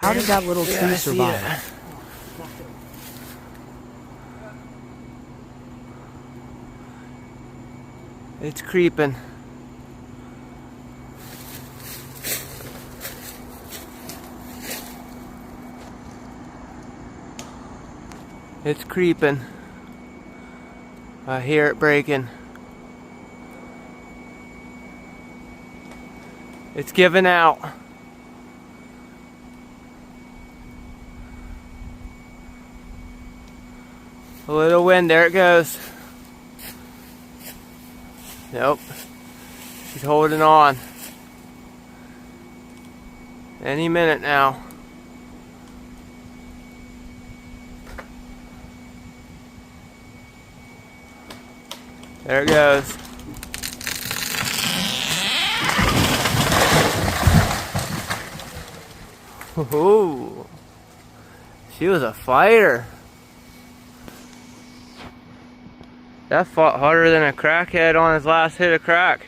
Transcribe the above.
How did that little tree survive? It's creeping. It's creeping. I hear it breaking. It's giving out. A little wind, there it goes. Nope. She's holding on. Any minute now. There it goes. Ooh. She was a fighter. That fought harder than a crackhead on his last hit of crack.